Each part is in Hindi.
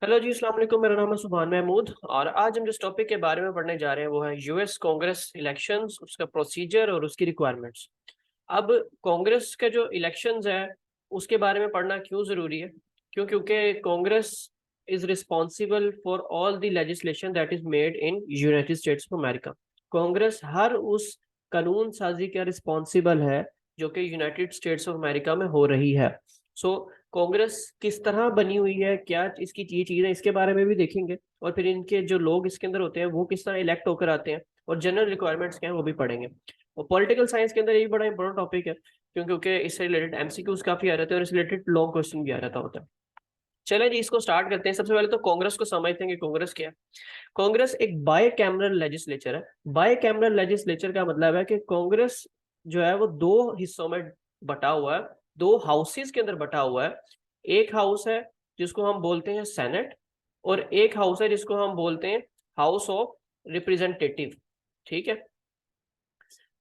हेलो जी, अस्सलाम वालेकुम। मेरा नाम है सुभान महमूद और आज हम जिस टॉपिक के बारे में पढ़ने जा रहे हैं वो है यूएस कांग्रेस इलेक्शंस, उसका प्रोसीजर और उसकी रिक्वायरमेंट्स। अब कांग्रेस के जो इलेक्शंस है उसके बारे में पढ़ना क्यों ज़रूरी है? क्योंकि Congress is responsible for all the legislation that is made in United States of America. Congress हर उस कानून साजी का रिस्पॉन्सिबल है जो कि यूनाइटेड स्टेट्स ऑफ अमेरिका में हो रही है। सो कांग्रेस किस तरह बनी हुई है, क्या इसकी ये चीज़ें, इसके बारे में भी देखेंगे। और फिर इनके जो लोग इसके अंदर होते हैं वो किस तरह इलेक्ट होकर आते हैं और जनरल रिक्वायरमेंट्स क्या है वो भी पढ़ेंगे। और पॉलिटिकल साइंस के अंदर ये बड़ा इंपॉर्टेंट टॉपिक है क्योंकि इससे रिलेटेड एमसीक्यूज काफी आ रहे थे और इससे रिलेटेड लॉन्ग क्वेश्चन भी आ रहा होता है। चलें जी, इसको स्टार्ट करते हैं। सबसे पहले तो कांग्रेस को समझते हैं कि कांग्रेस क्या है। कांग्रेस एक बाय कैमरल लेजिस्लेचर है। बाय कैमरल लेजिस्लेचर का मतलब है कि कांग्रेस जो है वो दो हिस्सों में बटा हुआ है, दो हाउसेस के अंदर बटा हुआ है। एक हाउस है जिसको हम बोलते हैं सेनेट, और एक हाउस है जिसको हम बोलते हैं हाउस ऑफ रिप्रेजेंटेटिव। ठीक है।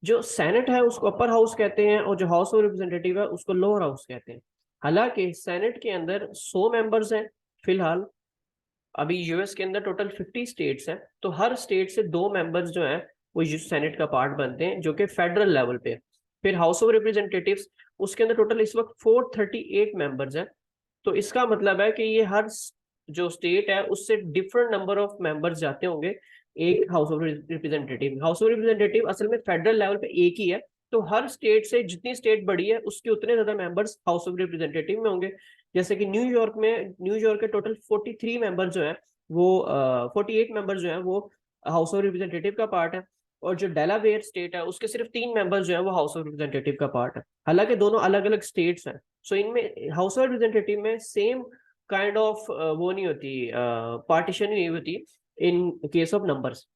जो सेनेट है उसको अपर हाउस कहते हैं और जो हाउस ऑफ रिप्रेजेंटेटिव है उसको लोअर हाउस कहते हैं। हालांकि सेनेट के अंदर 100 मेंबर्स हैं फिलहाल। अभी यूएस के अंदर टोटल 50 स्टेट्स हैं, तो हर स्टेट से दो मेंबर्स जो हैं वो सेनेट का पार्ट बनते हैं जो कि फेडरल लेवल पे है। फिर हाउस ऑफ रिप्रेजेंटेटिव्स, उसके अंदर टोटल इस वक्त 438 मेंबर्स हैं। तो इसका मतलब है कि ये हर जो स्टेट है उससे डिफरेंट नंबर ऑफ मेंबर्स जाते होंगे एक house of representative. House of representative असल में फेडरल लेवल पे एक ही है, तो हर स्टेट से जितनी स्टेट बड़ी है उसके उतने ज्यादा मेंबर्स हाउस ऑफ रिप्रेजेंटेटिव में होंगे। जैसे कि न्यूयॉर्क के टोटल 43 मेंबर जो है वो 48 मेंबर जो है वो हाउस ऑफ रिप्रेजेंटेटिव का पार्ट है। और जो डेलावेयर स्टेट है उसके सिर्फ 3 मेंबर जो है वो हाउस ऑफ रिप्रेजेंटेटिव का पार्ट है। हालांकि दोनों अलग अलग स्टेट्स हैं। सो इनमें हाउस ऑफ रिप्रेजेंटेटिव में सेम काइंड ऑफ वो नहीं होती, पार्टीशन नहीं होती इन केस ऑफ नंबर्स।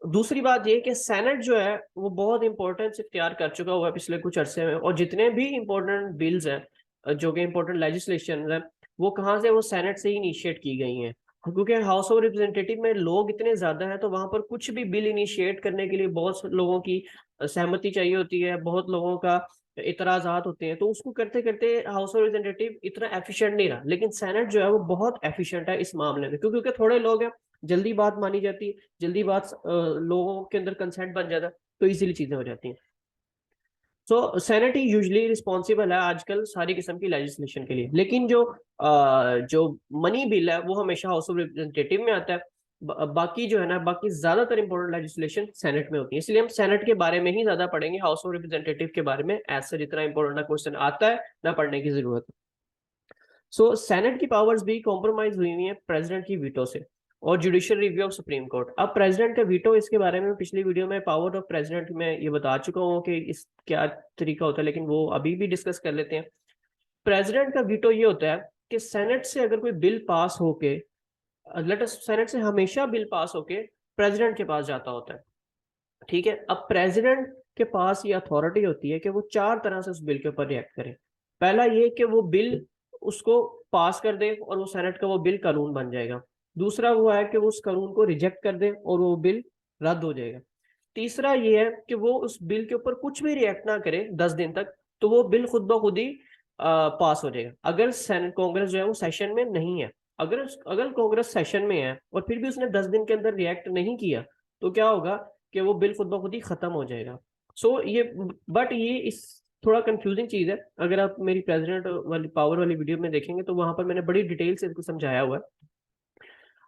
दूसरी बात ये कि सेनेट जो है वो बहुत इंपॉर्टेंस इख्तियार कर चुका हुआ है पिछले कुछ अरसे में, और जितने भी इंपॉर्टेंट बिल्स हैं जो कि इंपॉर्टेंट लेजिस्लेशन है वो कहाँ से, वो सेनेट से ही इनिशिएट की गई हैं। क्योंकि हाउस ऑफ रिप्रेजेंटेटिव में लोग इतने ज्यादा हैं तो वहां पर कुछ भी बिल इनिशिएट करने के लिए बहुत लोगों की सहमति चाहिए होती है, बहुत लोगों का इतराजात होते हैं, तो उसको करते करते हाउस ऑफ रिप्रेजेंटेटिव इतना एफिशिएंट नहीं रहा। लेकिन सेनेट जो है वो बहुत एफिशिएंट है इस मामले में, क्योंकि थोड़े लोग हैं, जल्दी बात मानी जाती है, जल्दी बात लोगों के अंदर कंसेंट बन जाता है, तो इजीली चीजें हो जाती हैं। सो सेनेट ही यूजली रिस्पॉन्सिबल है आजकल सारी किस्म की लेजिस्लेशन के लिए। लेकिन जो मनी बिल है वो हमेशा हाउस ऑफ रिप्रेजेंटेटिव में आता है। बाकी जो है ना, बाकी ज्यादातर इंपॉर्टेंट लेजिस्लेशन सेनेट में होती है, इसलिए हम सेनेट के बारे में ही ज्यादा पढ़ेंगे। हाउस ऑफ रिप्रेजेंटेटिव के बारे में ऐसा जितना इंपॉर्टेंट ना क्वेश्चन आता है ना पढ़ने की जरूरत है। सो सेनेट की पावर्स भी कॉम्प्रोमाइज हुई हुई है प्रेसिडेंट की वीटो से। और judicial review of supreme court, अब प्रेसिडेंट का वीटो, इसके बारे में पिछली वीडियो में पावर ऑफ प्रेसिडेंट में ये बता चुका हूँ कि इस क्या तरीका होता है, लेकिन वो अभी भी डिस्कस कर लेते हैं। प्रेसिडेंट का वीटो ये होता है कि सेनेट से अगर कोई बिल पास होके, लेट अस सेनेट से हमेशा बिल पास होके प्रेसिडेंट के पास जाता होता है। ठीक है। अब प्रेसिडेंट के पास ये अथॉरिटी होती है कि वो चार तरह से उस बिल के ऊपर रिएक्ट करे। पहला ये कि वो बिल उसको पास कर दे और वो सेनेट का वो बिल कानून बन जाएगा। दूसरा वो है कि वो उस कानून को रिजेक्ट कर दे और वो बिल रद्द हो जाएगा। तीसरा ये है कि वो उस बिल के ऊपर कुछ भी रिएक्ट ना करे 10 दिन तक, तो वो बिल खुद ब खुद ही पास हो जाएगा, अगर कांग्रेस जो है वो सेशन में नहीं है। अगर अगर कांग्रेस सेशन में है और फिर भी उसने 10 दिन के अंदर रिएक्ट नहीं किया तो क्या होगा कि वो बिल खुद ब खुद ही खत्म हो जाएगा। सो ये, बट ये इस थोड़ा कंफ्यूजिंग चीज है। अगर आप मेरी प्रेसिडेंट वाली पावर वाली वीडियो में देखेंगे तो वहां पर मैंने बड़ी डिटेल से इसको समझाया हुआ है।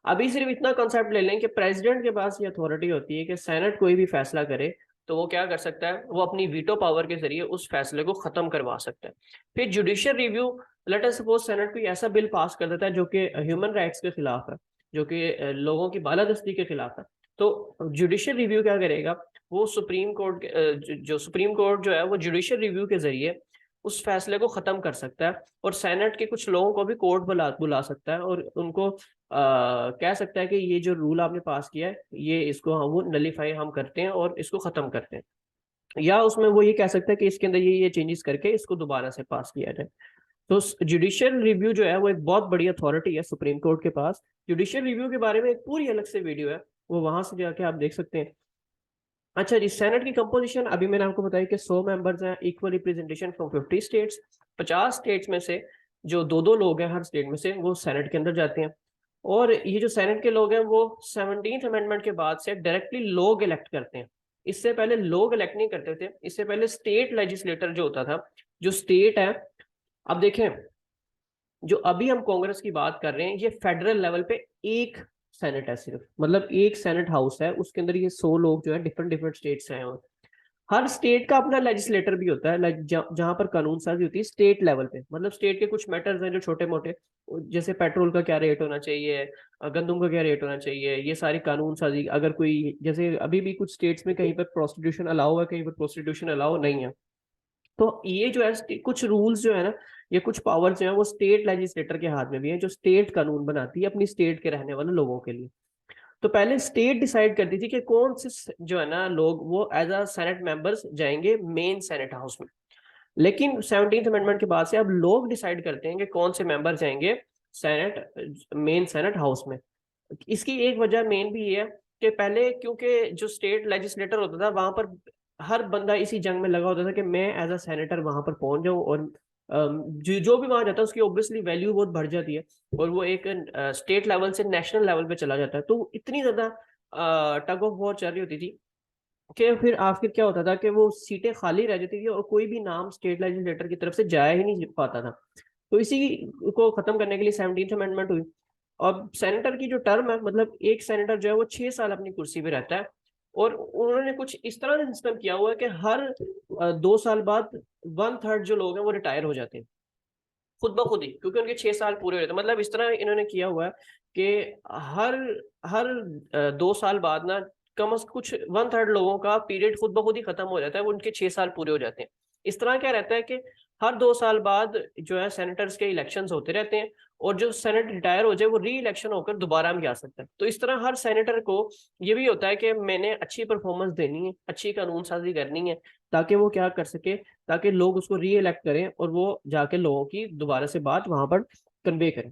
अभी सिर्फ इतना कॉन्सेप्ट ले लें कि प्रेसिडेंट के पास ये अथॉरिटी होती है कि सेनेट कोई भी फैसला करे तो वो क्या कर सकता है, वो अपनी वीटो पावर के जरिए उस फैसले को खत्म करवा सकता है। फिर judicial review, let us suppose senate कोई ऐसा बिल पास कर देता है जो कि ह्यूमन राइट्स के खिलाफ है, जो कि लोगों की बालादस्ती के खिलाफ है, तो जुडिशियल रिव्यू क्या करेगा, वो सुप्रीम कोर्ट जो सुप्रीम कोर्ट जो है वो जुडिशियल रिव्यू के जरिए उस फैसले को खत्म कर सकता है। और सेनेट के कुछ लोगों को भी कोर्ट बुला बुला सकता है और उनको कह सकता है कि ये जो रूल आपने पास किया है ये इसको हम वो नलीफाई हम करते हैं और इसको खत्म करते हैं। या उसमें वो ये कह सकता है कि इसके अंदर ये चेंजेस करके इसको दोबारा से पास किया जाए। तो जुडिशियल रिव्यू जो है वो एक बहुत बड़ी अथॉरिटी है सुप्रीम कोर्ट के पास। जुडिशियल रिव्यू के बारे में एक पूरी अलग से वीडियो है, वो वहां से जाके आप देख सकते हैं। अच्छा जी, सेनेट की कंपोजिशन अभी मैंने आपको बताया कि 100 मेंबर्स हैं, equal representation from 50 states. 50 states में से जो दो दो लोग हैं हर स्टेट में से, वो सेनेट के अंदर जाते हैं। और ये जो सेनेट के लोग हैं वो 17th अमेंडमेंट के बाद से डायरेक्टली लोग इलेक्ट करते हैं। इससे पहले लोग इलेक्ट नहीं करते थे, इससे पहले स्टेट लेजिस्लेटर जो होता था, जो स्टेट है। अब देखें, जो अभी हम कांग्रेस की बात कर रहे हैं, ये फेडरल लेवल पे एक सेनेट है सिर्फ, मतलब एक सेनेट हाउस है, उसके अंदर ये 100 लोग जो है डिफरेंट डिफरेंट स्टेट से हैं। और हर स्टेट का अपना लेजिस्लेटर भी होता है, जहां पर कानून साजी होती है स्टेट लेवल पे। मतलब स्टेट के कुछ मैटर्स हैं जो छोटे मोटे, जैसे पेट्रोल का क्या रेट होना चाहिए, गंदम का क्या रेट होना चाहिए, ये सारी कानून साजी। अगर कोई, जैसे अभी भी कुछ स्टेट्स में कहीं पर प्रोस्टिट्यूशन अलाउ है, कहीं पर प्रोस्टिट्यूशन अलाउ नहीं है, तो ये जो है कुछ रूल्स जो है ना, ये कुछ पावर्स जो है वो स्टेट लेजिस्लेटर के हाथ में भी है, जो स्टेट कानून बनाती है अपनी स्टेट के रहने वाले लोगों के लिए। तो पहले स्टेट डिसाइड करती थी कि कौन से जो है ना लोग वो एज अ सेनेट मेंबर्स जाएंगे मेन सेनेट हाउस में। लेकिन 17th अमेंडमेंट के बाद से अब लोग डिसाइड करते हैं कि कौन से मेंबर जाएंगे सेनेट, मेन सेनेट हाउस में। इसकी एक वजह मेन भी ये है कि पहले क्योंकि जो स्टेट लेजिस्लेटर होता था वहां पर हर बंदा इसी जंग में लगा होता था कि मैं एज अ सेनेटर वहां पर पहुंच जाऊं, और जो भी वहां जाता है उसकी ऑब्वियसली वैल्यू बहुत बढ़ जाती है, और वो एक स्टेट लेवल से नेशनल लेवल पे चला जाता है। तो इतनी ज्यादा टग ऑफ वॉर चल रही होती थी कि फिर आखिर क्या होता था कि वो सीटें खाली रह जाती थी और कोई भी नाम स्टेट लेजिस्लेटर की तरफ से जाया ही नहीं पाता था। तो इसी को खत्म करने के लिए 17th अमेंडमेंट हुई। अब सेनेटर की जो टर्म है, मतलब एक सेनेटर जो है वो 6 साल अपनी कुर्सी पे रहता है, और उन्होंने कुछ इस तरह से सिस्टम किया हुआ है कि हर 2 साल बाद 1/3 जो लोग हैं वो रिटायर हो जाते हैं खुद ब खुद ही, क्योंकि उनके 6 साल पूरे हो जाते हैं। मतलब इस तरह इन्होंने किया हुआ है कि हर हर 2 साल बाद ना कम से कुछ 1/3 लोगों का पीरियड खुद ब खुद ही खत्म हो जाता है, वो उनके 6 साल पूरे हो जाते हैं। इस तरह क्या रहता है कि हर 2 साल बाद जो है सेनेटर्स के इलेक्शंस होते रहते हैं, और जो सेनेट रिटायर हो जाए वो री इलेक्शन होकर दोबारा भी आ सकता है। तो इस तरह हर सेनेटर को ये भी होता है कि मैंने अच्छी परफॉर्मेंस देनी है, अच्छी कानून साजी करनी है, ताकि वो क्या कर सके, ताकि लोग उसको री इलेक्ट करें और वो जाके लोगों की दोबारा से बात वहां पर कन्वे करें।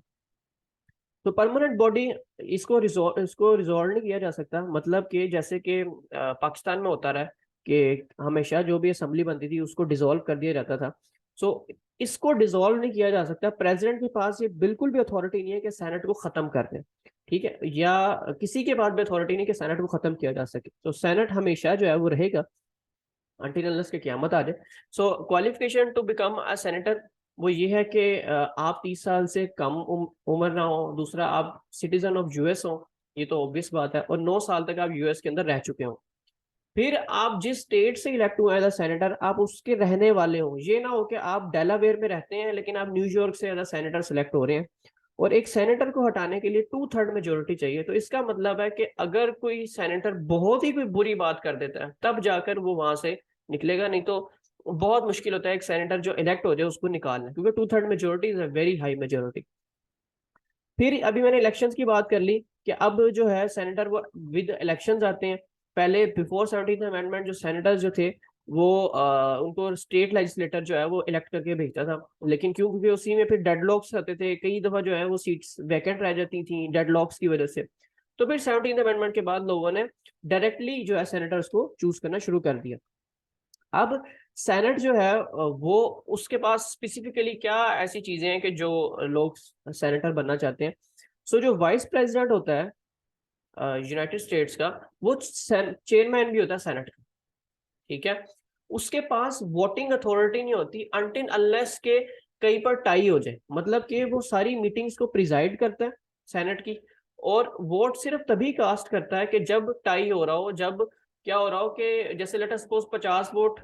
तो परमानेंट बॉडी, इसको रिजॉल्व नहीं किया जा सकता। मतलब कि जैसे कि पाकिस्तान में होता रहा है कि हमेशा जो भी असेंबली बनती थी उसको डिसॉल्व कर दिया जाता था। सो इसको डिसॉल्व नहीं किया जा सकता। प्रेसिडेंट के पास ये बिल्कुल भी अथॉरिटी नहीं है कि सेनेट को खत्म कर दें, ठीक है, या किसी के पास भी अथॉरिटी नहीं कि सेनेट को खत्म किया जा सके। तो सेनेट हमेशा जो है वो रहेगा अंटिल अनलेस के क़यामत आ जाए। So qualification to become a senator वो ये है कि आप 30 साल से कम उम्र ना हो, दूसरा आप सिटीजन ऑफ यूएस हो, ये तो ऑब्वियस बात है, और 9 साल तक आप यूएस के अंदर रह चुके हो। फिर आप जिस स्टेट से इलेक्ट हुए एज अ सेनेटर आप उसके रहने वाले हो। ये ना हो कि आप डेलावेयर में रहते हैं लेकिन आप न्यूयॉर्क से एज अ सेनेटर सेलेक्ट हो रहे हैं। और एक सेनेटर को हटाने के लिए 2/3 मेजोरिटी चाहिए। तो इसका मतलब है कि अगर कोई सेनेटर बहुत ही कोई बुरी बात कर देता है तब जाकर वो वहां से निकलेगा, नहीं तो बहुत मुश्किल होता है एक सेनेटर जो इलेक्ट हो जाए उसको निकालना, क्योंकि 2/3 majority is a very high majority. फिर अभी मैंने इलेक्शंस की बात कर ली कि अब जो है सेनेटर वो विद इलेक्शंस आते हैं। पहले बिफोर 17th अमेंडमेंट जो सेनेटर्स जो थे वो उनको स्टेट लेजिस्लेटर जो है वो इलेक्ट करके भेजता था। लेकिन क्योंकि उसी में फिर डेडलॉक्स होते थे, कई दफा जो है वो सीट्स वैकेंट रह जाती थी डेडलॉक्स की वजह से। तो फिर 17th अमेंडमेंट के बाद लोगों ने डायरेक्टली जो है सेनेटर्स को चूज करना शुरू कर दिया। अब सेनेट जो है वो उसके पास स्पेसिफिकली क्या ऐसी चीजें हैं कि जो लोग सेनेटर बनना चाहते हैं। सो जो वाइस प्रेसिडेंट होता है यूनाइटेड स्टेट्स का, वो चेयरमैन भी होता है सेनेट का, ठीक है। उसके पास वोटिंग अथॉरिटी नहीं होती अनटिल अनलेस के कहीं पर टाई हो जाए। मतलब कि वो सारी मीटिंग्स को प्रिजाइड करता है सेनेट की, और वोट सिर्फ तभी कास्ट करता है कि जब टाई हो रहा हो, जब क्या हो रहा हो कि जैसे लेट अस सपोज 50 वोट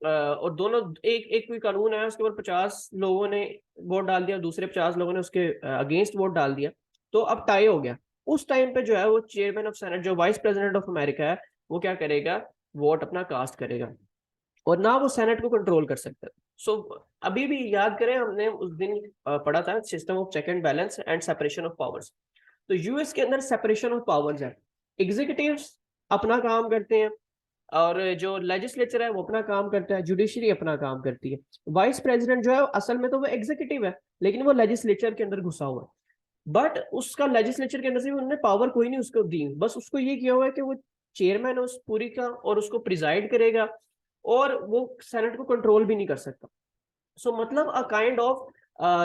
और दोनों एक एक कोई कानून है उसके ऊपर 50 लोगों ने वोट डाल दिया, दूसरे 50 लोगों ने उसके अगेंस्ट वोट डाल दिया, तो अब टाई हो गया। उस टाइम पे जो है वो चेयरमैन ऑफ सेनेट जो वाइस प्रेसिडेंट ऑफ अमेरिका है वो क्या करेगा, वोट अपना कास्ट करेगा, और ना वो सेनेट को कंट्रोल कर सकता है। सो अभी भी याद करें हमने उस दिन पढ़ा था system of check and balance and separation of powers. तो यूएस के अंदर सेपरेशन ऑफ पावर्स है। एग्जीक्यूटिव्स अपना काम करते हैं, और जो लेजिस्लेचर है वो अपना काम करता है, जुडिशरी अपना काम करती है। वाइस प्रेसिडेंट जो है असल में तो वो एग्जीक्यूटिव है लेकिन वो लेजिस्लेचर के अंदर घुसा हुआ है। बट उसका लेजिस्लेचर के अंदर से उन्होंने पावर कोई नहीं उसको दी, बस उसको ये किया हुआ है कि वो चेयरमैन है उस पूरी का और उसको प्रिजाइड करेगा, और वो सेनेट को कंट्रोल भी नहीं कर सकता। सो मतलब अ काइंड ऑफ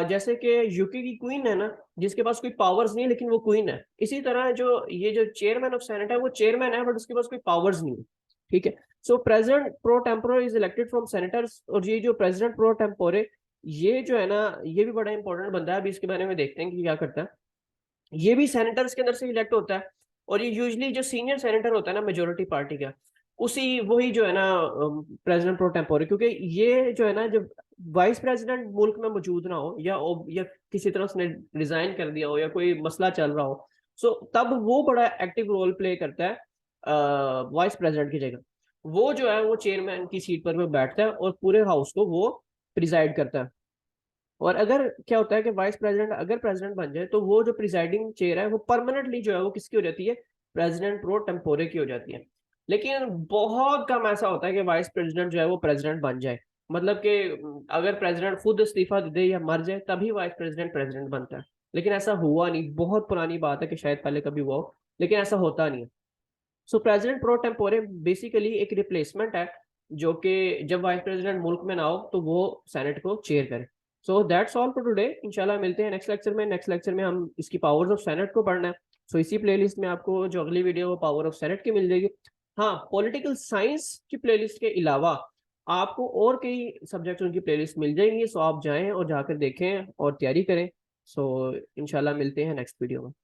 जैसे कि यूके की क्वीन है ना, जिसके पास कोई पावर्स नहीं है लेकिन वो क्वीन है, इसी तरह जो ये जो चेयरमैन ऑफ सेनेट है वो चेयरमैन है बट उसके पास कोई पावर्स नहीं है। ठीक है। So president pro tempore is elected from senators, और ये जो प्रेसिडेंट प्रो टेम्पोरे, ये जो है ना, ये भी बड़ा इंपॉर्टेंट बंदा है। अभी इसके बारे में देखते हैं कि क्या करता है। ये भी सेनेटर्स के अंदर से इलेक्ट होता है, और ये यूजली जो सीनियर सेनेटर होता है ना मेजोरिटी पार्टी का, उसी वही जो है ना प्रेसिडेंट प्रो टेम्पोरे, क्योंकि ये जो है ना, जब वाइस प्रेसिडेंट मुल्क में मौजूद ना हो, या किसी तरह उसने रिजाइन कर दिया हो या कोई मसला चल रहा हो, सो तब वो बड़ा एक्टिव रोल प्ले करता है वाइस प्रेसिडेंट की जगह। वो जो है वो चेयरमैन की सीट पर बैठता है और पूरे हाउस को वो प्रिजाइड करता है। और अगर क्या होता है कि वाइस प्रेसिडेंट अगर प्रेसिडेंट बन जाए, तो वो जो प्रिजाइडिंग चेयर है वो परमानेंटली जो है वो किसकी हो जाती है, प्रेसिडेंट प्रो टेम्पोरे की हो जाती है। लेकिन बहुत कम ऐसा होता है कि वाइस प्रेसिडेंट जो है वो प्रेसिडेंट बन जाए। मतलब कि अगर प्रेसिडेंट खुद इस्तीफा दे दे या मर जाए तभी वाइस प्रेसिडेंट प्रेसिडेंट बनता है। लेकिन ऐसा हुआ नहीं, बहुत पुरानी बात है कि शायद पहले कभी हुआ हो, लेकिन ऐसा होता नहीं है। सो प्रेसिडेंट प्रो टेम्पोरे बेसिकली एक रिप्लेसमेंट है, जो कि जब वाइस प्रेसिडेंट मुल्क में ना हो तो वो सेनेट को चेयर करे। So that's all for today. इंशाल्लाह मिलते हैं नेक्स्ट लेक्चर में। नेक्स्ट लेक्चर में हम इसकी पावर्स ऑफ सेनेट को पढ़ना है। सो इसी प्लेलिस्ट में आपको जो अगली वीडियो वो पावर ऑफ सेनेट की मिल जाएगी। हाँ, पॉलिटिकल साइंस की प्लेलिस्ट के अलावा आपको और कई सब्जेक्ट्स उनकी प्लेलिस्ट मिल जाएंगी। सो आप जाएं और जाकर देखें और तैयारी करें। सो इंशाल्लाह मिलते हैं नेक्स्ट वीडियो में।